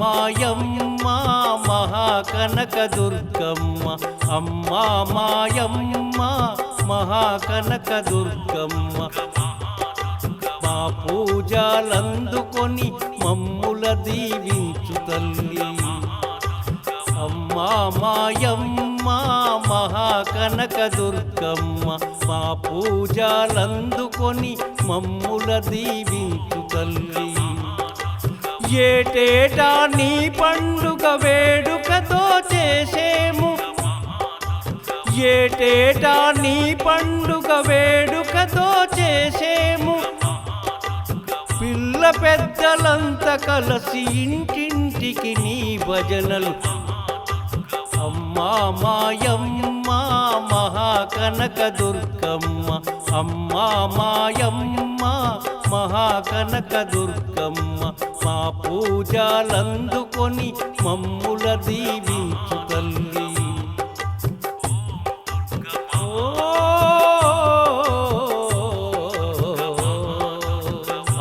మాయమ్మ మహాకనక దుర్గమ్మ అమ్మా మాయమ్మ మహాకనక దుర్గమ్మ మా పూజలందుకొని మమ్ముల దీవించు తల్లి అమ్మా మాయమ్మ మహాకనక దుర్గమ్మ మా పూజలందుకొని మమ్ముల దీవించు తల్లి ఏటేటా నీ పండుగ వేడుకతో చేసేము ఏటేటా నీ పండుగ వేడుకతో చేసేము పిల్ల పెద్దలంతా కలిసి ఇంటింటికి నీ భజనలు అమ్మా మాయమ్మ మహాకనక దుర్గమ్మ అమ్మా మాయమ్మ మహాకనక దుర్గమ్మ మా పూజలందుకొని మమ్ముల దీవించు తల్లి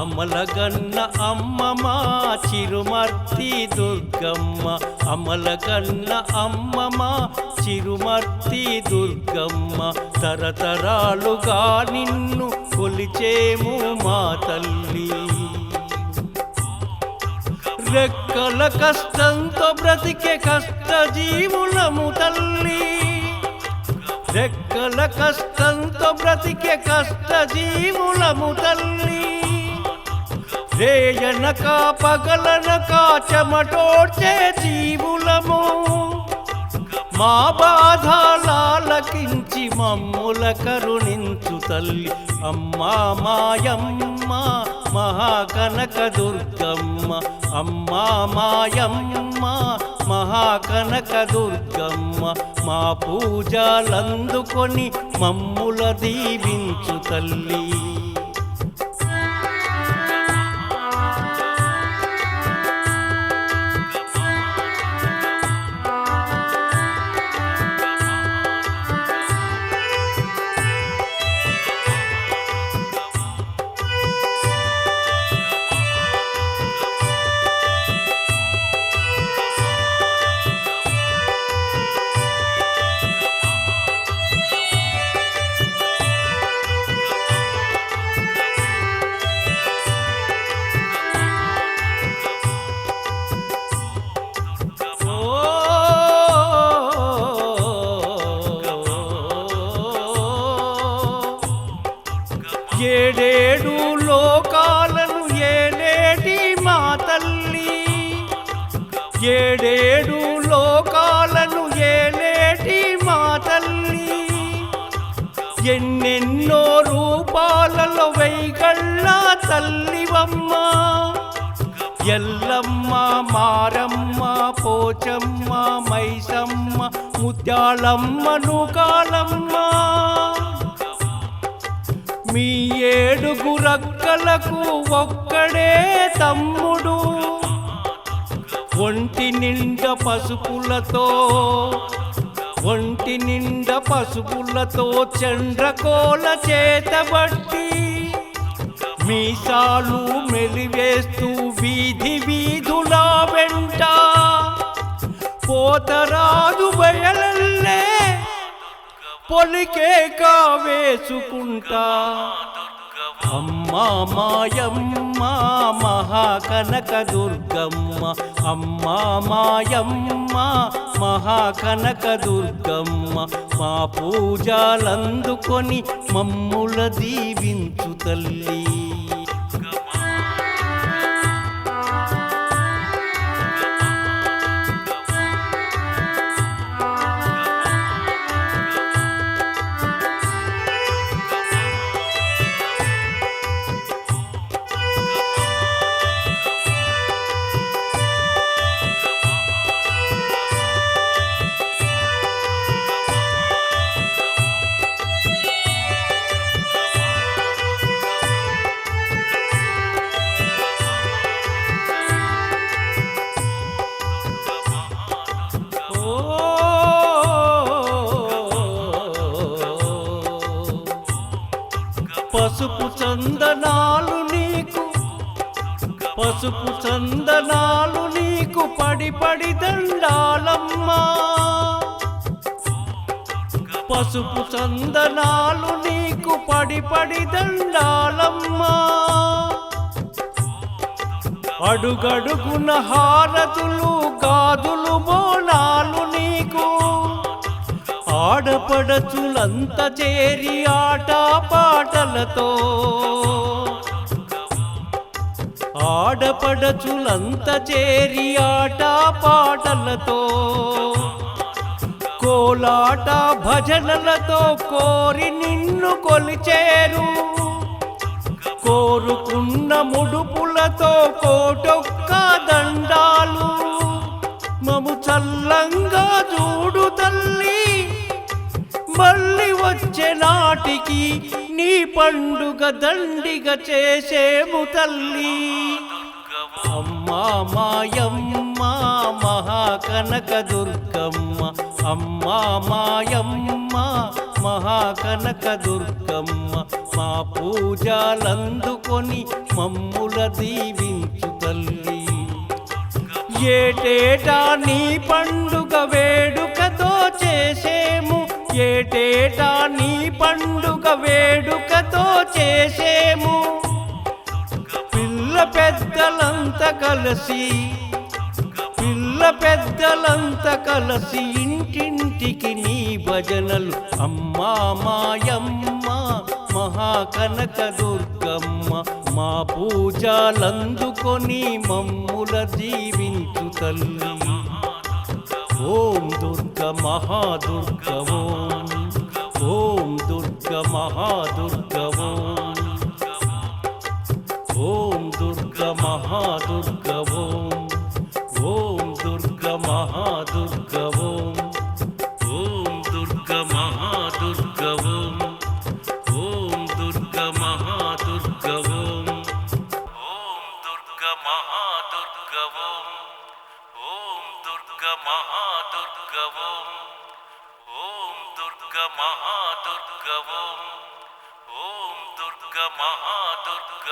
అమలగన్న అమ్మ మా చిరుమర్తి దుర్గమ్మ అమలగన్న అమ్మ మా చిరుమర్తి దుర్గమ్మ తరతరాలుగా నిన్ను కొలిచేము మా తల్లి రెక్కల కష్టంతో బ్రతికే కష్ట జీవులము తల్లి రెక్కల కష్టంతో బ్రతికే కష్ట జీవులము తల్లి రేయనక పగలనక చెమటోడ్చే జీవులము మా బాధలాలకించి మమ్ముల కరుణించు తల్లి అమ్మా మాయమ్మ మహాకనక దుర్గమ్మ అమ్మా మాయమ్మ మహాకనక దుర్గమ్మ మా పూజలందుకొని మమ్ముల దీవించు తల్లి ఏడేడు లోకాలను ఏలేటి మా తల్లి ఏడేడు లోకాలను ఏలేటి మా తల్లి ఎన్నెన్నో రూపాలలో వెయ్యగళ్ళ తల్లివమ్మ ఎల్లమ్మ మారమ్మ పోచమ్మ మైసమ్మ ముత్యాలమ్మ నూకాలమ్మ మీ ఏడుగురక్కలకు ఒక్కడే తమ్ముడు ఒంటి నిండా పసుపులతో చంద్రకోల చేతబట్టి మీసాలు మెలివేస్తూ వీధి వీధులా వెంట పోతరాజు బయలల్లే పొలికే కావేసుకుంటా అమ్మా మాయమ్మ మహాకనక దుర్గమ్మ అమ్మా మాయమ్మ మహాకనక దుర్గమ్మ మా పూజలందుకొని మమ్ముల దీవించు తల్లి పసుపు చందనాలు నీకు పడి పడి దండాలమ్మా పసుపు చందనాలు నీకు పడి పడి దండాలమ్మా అడుగడుగున హారతులు గాదులు బోనాలు నీకు ఆడపడచులంత చేరి ఆట పాటలతో ఆడపడచులంత చేరి ఆట పాటలతో కోలాట భజనలతో కోరి నిన్ను కొలిచేరు కోరుకున్న ముడుపులతో కోటొక్క దండాలు మము చల్లంగా చూడు తల్లి మళ్ళీ వచ్చే నాటికి నీ పండుగ దండిగ చేసేము తల్లి అమ్మా మాయమ్మ మహాకనక దుర్గమ్మ అమ్మా మాయమ్మ మహాకనక దుర్గమ్మ మా పూజలందుకొని మమ్ముల దీవించు తల్లి ఏటేటా నీ పండుగ వేడుకతో చేసేము ఏటేటా నీ పండుగ వేడుకతో చేసేము పిల్ల పెద్దలంతా కలిసి పిల్ల పెద్దలంతా కలిసి ఇంటింటికి నీ భజనలు అమ్మా మాయమ్మ మహాకనక దుర్గమ్మ మా పూజలందుకొని మమ్ముల జీవించు తల్లి ఓం దుర్గ మహాదుర్గ ఓం ఓం దుర్గ మహాదుర్గ ఓం దుర్గ మహాదుర్గ ఓం దుర్గ మహాదుర్గ ఓం దుర్గ మహాదుర్గ ఓం దుర్గ మహాదుర్గ ఓం దుర్గ మహాదుర్గ ఓం దుర్గ మహాదుర్గ ఓం దుర్గ మహాదుర్గ ఓం దుర్గ మహాదుర్గ